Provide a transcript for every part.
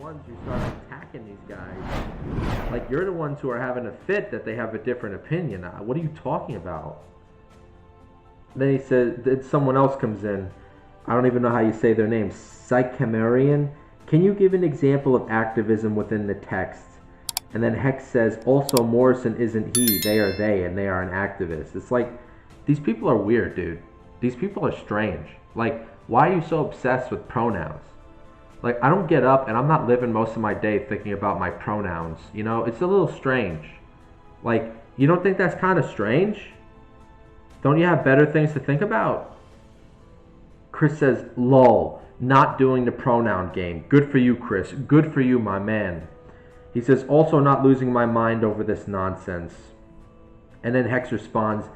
ones who start attacking these guys. Like, you're the ones who are having a fit that they have a different opinion. What are you talking about? Then he says, someone else comes in. I don't even know how you say their name. Psychemarian. Can you give an example of activism within the text? And then Hex says, also Morrison isn't he, they are they, and they are an activist. It's like, these people are weird, dude. These people are strange. Like, why are you so obsessed with pronouns? Like, I don't get up and I'm not living most of my day thinking about my pronouns. You know, it's a little strange. Like, you don't think that's kind of strange? Don't you have better things to think about? Chris says, lol, not doing the pronoun game. Good for you, Chris. Good for you, my man. He says, also not losing my mind over this nonsense. And then Hex responds,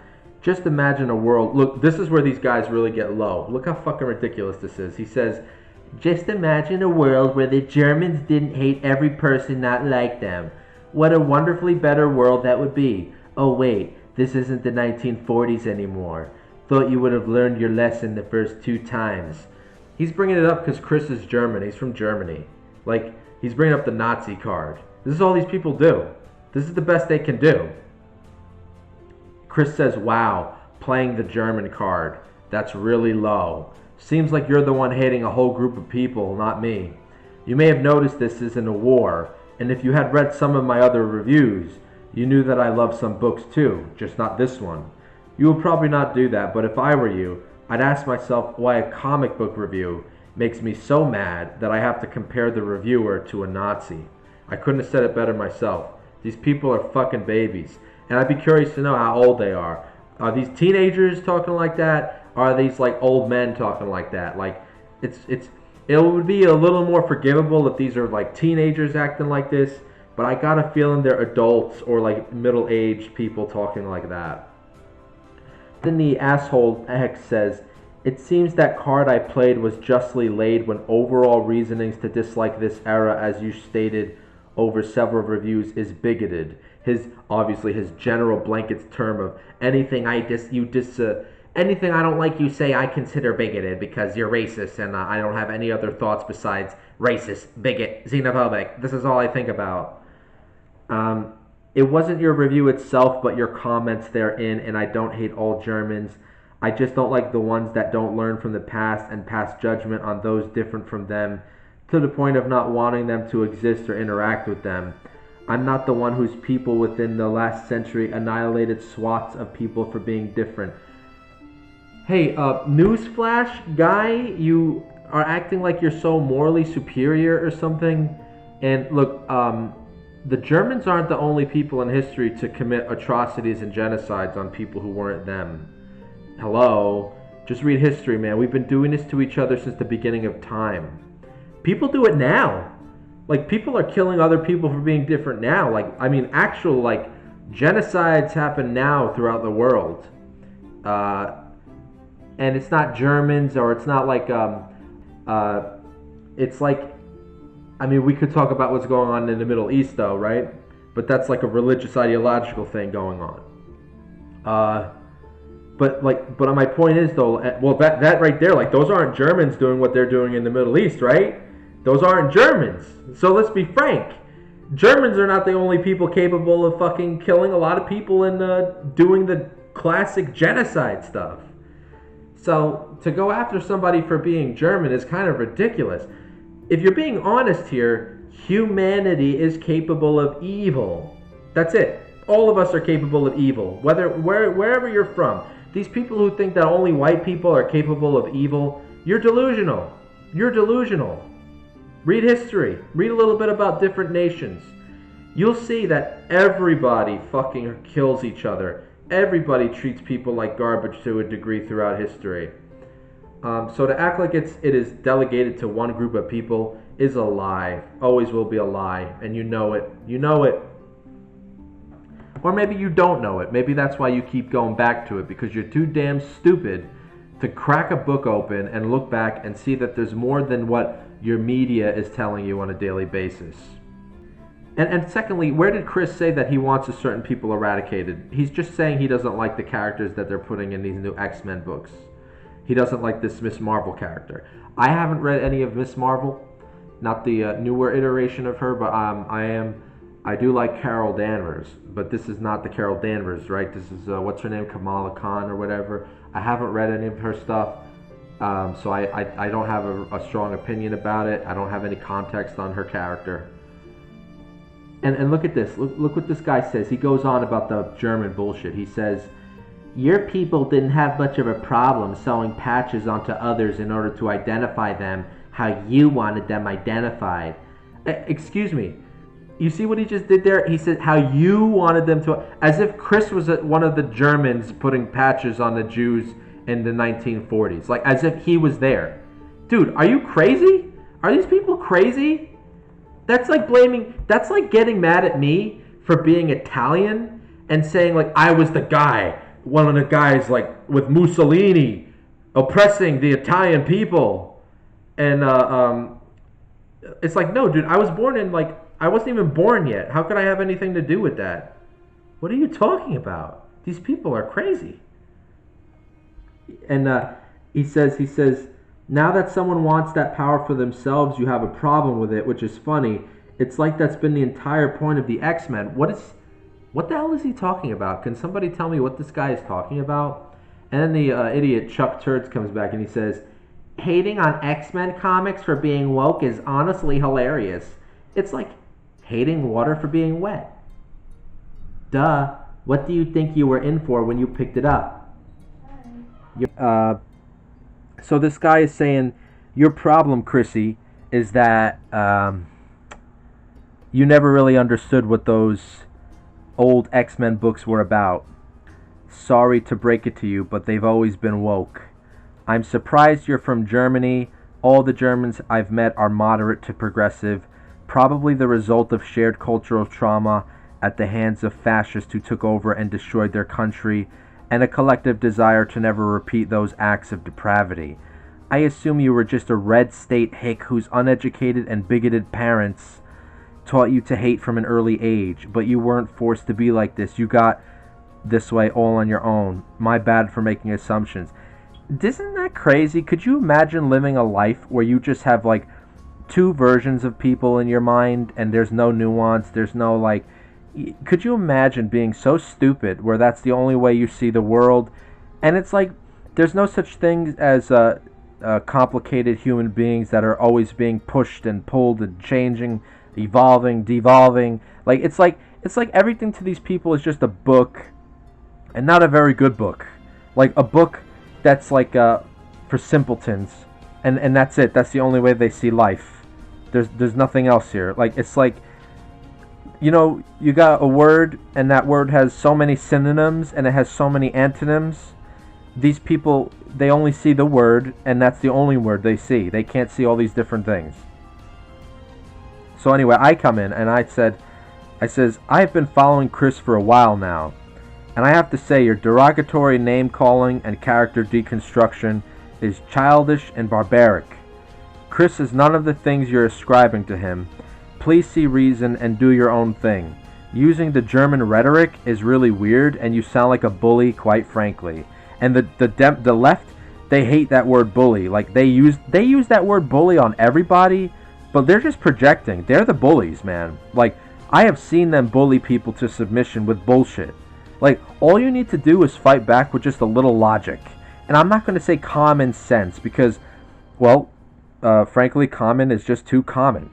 just imagine a world. Look, this is where these guys really get low. Look how fucking ridiculous this is. He says, just imagine a world where the Germans didn't hate every person not like them. What a wonderfully better world that would be. Oh wait, this isn't the 1940s anymore. Thought you would have learned your lesson the first 2 times. He's bringing it up because Chris is German. He's from Germany. Like, he's bringing up the Nazi card. This is all these people do. This is the best they can do. Chris says, wow, playing the German card. That's really low. Seems like you're the one hating a whole group of people, not me. You may have noticed this isn't a war, and if you had read some of my other reviews, you knew that I love some books too, just not this one. You will probably not do that, but if I were you, I'd ask myself why a comic book review makes me so mad that I have to compare the reviewer to a Nazi. I couldn't have said it better myself. These people are fucking babies, and I'd be curious to know how old they are. Are these teenagers talking like that? Are these like old men talking like that? Like, it would be a little more forgivable if these are like teenagers acting like this, but I got a feeling they're adults or like middle-aged people talking like that. Then the asshole Hex says, it seems that card I played was justly laid when overall reasonings to dislike this era, as you stated over several reviews, is bigoted. Obviously his general blankets term of anything anything I don't like you say I consider bigoted because you're racist and I don't have any other thoughts besides racist, bigot, xenophobic. This is all I think about. It wasn't your review itself but your comments therein, and I don't hate all Germans. I just don't like the ones that don't learn from the past and pass judgment on those different from them to the point of not wanting them to exist or interact with them. I'm not the one whose people within the last century annihilated swaths of people for being different. Hey, newsflash, guy, you are acting like you're so morally superior or something. And look, the Germans aren't the only people in history to commit atrocities and genocides on people who weren't them. Hello? Just read history, man. We've been doing this to each other since the beginning of time. People do it now. Like, people are killing other people for being different now. Like, I mean, actual, like, genocides happen now throughout the world. And it's not Germans, or it's not like, it's like, I mean, we could talk about what's going on in the Middle East, though, right? But that's like a religious, ideological thing going on. But my point is, though, well, that right there, like, those aren't Germans doing what they're doing in the Middle East, right? Those aren't Germans. So let's be frank. Germans are not the only people capable of fucking killing a lot of people and doing the classic genocide stuff. So to go after somebody for being German is kind of ridiculous. If you're being honest here, humanity is capable of evil. That's it. All of us are capable of evil, wherever you're from. These people who think that only white people are capable of evil, you're delusional. You're delusional. Read history. Read a little bit about different nations. You'll see that everybody fucking kills each other. Everybody treats people like garbage to a degree throughout history. So to act like it is delegated to one group of people is a lie. Always will be a lie. And you know it. You know it. Or maybe you don't know it. Maybe that's why you keep going back to it, because you're too damn stupid to crack a book open and look back and see that there's more than what your media is telling you on a daily basis. And secondly, where did Chris say that he wants a certain people eradicated? He's just saying he doesn't like the characters that they're putting in these new X-Men books. He doesn't like this Ms. Marvel character. I haven't read any of Ms. Marvel, not the newer iteration of her, but I do like Carol Danvers, but this is not the Carol Danvers, right? This is what's her name, Kamala Khan or whatever. I haven't read any of her stuff, so I don't have a strong opinion about it. I don't have any context on her character. And look at this. Look what this guy says. He goes on about the German bullshit. He says, your people didn't have much of a problem sewing patches onto others in order to identify them how you wanted them identified. Excuse me. You see what he just did there? He said how you wanted them to, as if Chris was one of the Germans putting patches on the Jews in the 1940s. Like as if he was there. Dude, are you crazy? Are these people crazy? That's like getting mad at me for being Italian and saying like I was the guy, one of the guys like with Mussolini oppressing the Italian people. And it's like, no, dude, I was born in like, I wasn't even born yet. How could I have anything to do with that? What are you talking about? These people are crazy. And he says, now that someone wants that power for themselves, you have a problem with it, which is funny. It's like that's been the entire point of the X-Men. What the hell is he talking about? Can somebody tell me what this guy is talking about? And then the idiot Chuck Turds comes back and he says, hating on X-Men comics for being woke is honestly hilarious. It's like hating water for being wet. Duh. What do you think you were in for when you picked it up? So this guy is saying, your problem, Chrissy, is that you never really understood what those old X-Men books were about. Sorry to break it to you, but they've always been woke. I'm surprised you're from Germany. All the Germans I've met are moderate to progressive, probably the result of shared cultural trauma at the hands of fascists who took over and destroyed their country, and a collective desire to never repeat those acts of depravity. I assume you were just a red state hick whose uneducated and bigoted parents taught you to hate from an early age, but you weren't forced to be like this. You got this way all on your own. My bad for making assumptions. Isn't that crazy? Could you imagine living a life where you just have like two versions of people in your mind and there's no nuance, there's no like, could you imagine being so stupid where that's the only way you see the world? And it's like there's no such thing as complicated human beings that are always being pushed and pulled and changing, evolving, devolving. It's like everything to these people is just a book, and not a very good book. Like a book that's like for simpletons, and that's it. That's the only way they see life. There's nothing else here. Like it's like, you know, you got a word, and that word has so many synonyms, and it has so many antonyms. These people, they only see the word, and that's the only word they see. They can't see all these different things. So anyway, I come in, and I says, I've been following Chris for a while now, and I have to say your derogatory name-calling and character deconstruction is childish and barbaric. Chris is none of the things you're ascribing to him. Please see reason and do your own thing. Using the German rhetoric is really weird, and you sound like a bully, quite frankly. And the left, they hate that word bully. Like they use that word bully on everybody, but they're just projecting. They're the bullies, man. Like I have seen them bully people to submission with bullshit. Like all you need to do is fight back with just a little logic. And I'm not going to say common sense because, well, frankly, common is just too common.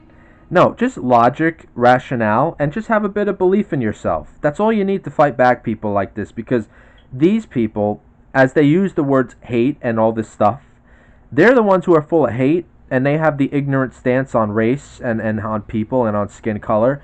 No, just logic, rationale, and just have a bit of belief in yourself. That's all you need to fight back people like this, because these people, as they use the words hate and all this stuff, they're the ones who are full of hate, and they have the ignorant stance on race and on people and on skin color.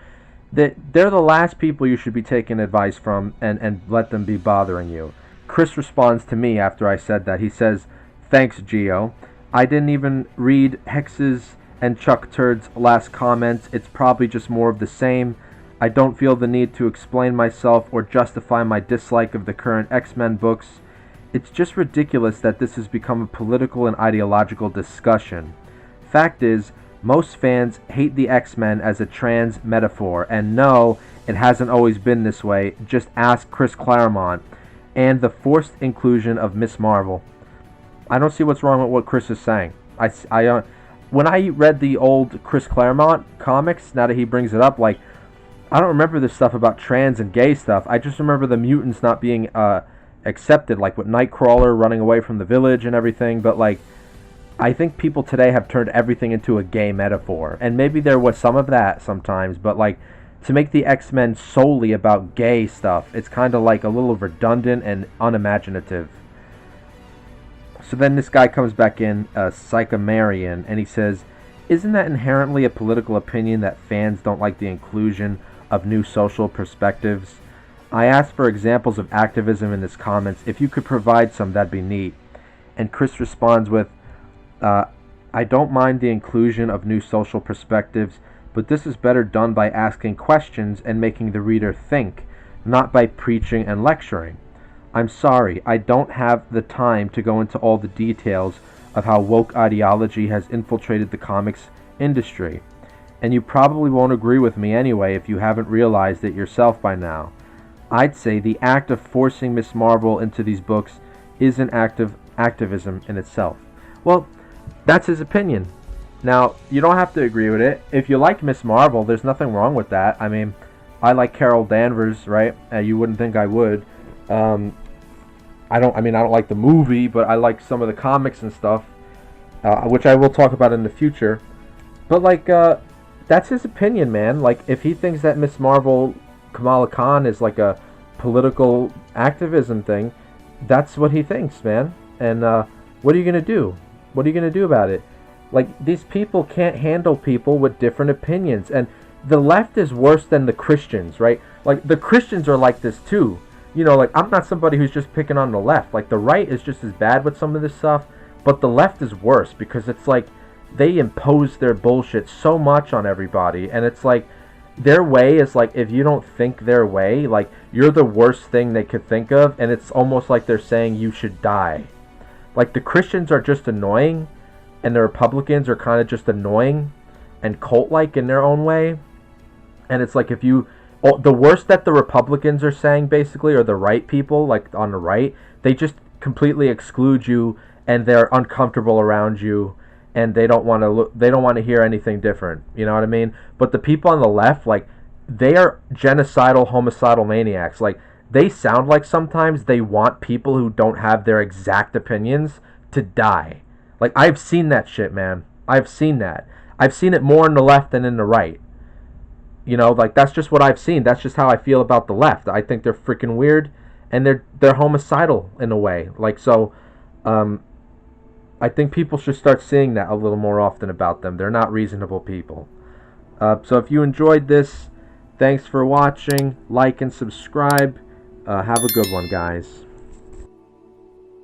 They're the last people you should be taking advice from and let them be bothering you. Chris responds to me after I said that. He says, thanks, Gio. I didn't even read Hex's and Chuck Turd's last comments. It's probably just more of the same. I don't feel the need to explain myself or justify my dislike of the current X-Men books. It's just ridiculous that this has become a political and ideological discussion. Fact is, most fans hate the X-Men as a trans metaphor, and no, it hasn't always been this way. Just ask Chris Claremont and the forced inclusion of Ms. Marvel. I don't see what's wrong with what Chris is saying. when I read the old Chris Claremont comics, now that he brings it up, like, I don't remember this stuff about trans and gay stuff. I just remember the mutants not being accepted, like with Nightcrawler running away from the village and everything. But like, I think people today have turned everything into a gay metaphor, and maybe there was some of that sometimes. But like, to make the X-Men solely about gay stuff, it's kind of like a little redundant and unimaginative. So then this guy comes back in, Psychomarian, and he says, "Isn't that inherently a political opinion that fans don't like the inclusion of new social perspectives? I asked for examples of activism in his comments. If you could provide some, that'd be neat." And Chris responds with, "I don't mind the inclusion of new social perspectives, but this is better done by asking questions and making the reader think, not by preaching and lecturing. I'm sorry, I don't have the time to go into all the details of how woke ideology has infiltrated the comics industry. And you probably won't agree with me anyway if you haven't realized it yourself by now. I'd say the act of forcing Ms. Marvel into these books is an act of activism in itself." Well, that's his opinion. Now, you don't have to agree with it. If you like Ms. Marvel, there's nothing wrong with that. I mean, I like Carol Danvers, right? You wouldn't think I would. I don't like the movie, but I like some of the comics and stuff, which I will talk about in the future. But like, that's his opinion, man. Like, if he thinks that Ms. Marvel, Kamala Khan, is like a political activism thing, that's what he thinks, man. And what are you gonna do? What are you gonna do about it? Like, these people can't handle people with different opinions, and the left is worse than the Christians, right? Like, the Christians are like this too. You know, like, I'm not somebody who's just picking on the left. Like, the right is just as bad with some of this stuff, but the left is worse because it's like they impose their bullshit so much on everybody, and it's like their way is like, if you don't think their way, like, you're the worst thing they could think of, and it's almost like they're saying you should die. Like, the Christians are just annoying, and the Republicans are kind of just annoying and cult-like in their own way. And it's like, if you, the worst that the Republicans are saying, basically, or the right people, like on the right, they just completely exclude you, and they're uncomfortable around you, and they don't want to hear anything different. You know what I mean? But the people on the left, like, they are genocidal, homicidal maniacs. Like, they sound like sometimes they want people who don't have their exact opinions to die. Like, I've seen that shit, man. I've seen that. I've seen it more in the left than in the right. You know, like, that's just what I've seen. That's just how I feel about the left. I think they're freaking weird, and they're homicidal in a way. Like, so, I think people should start seeing that a little more often about them. They're not reasonable people. So if you enjoyed this, thanks for watching. Like and subscribe. Have a good one, guys.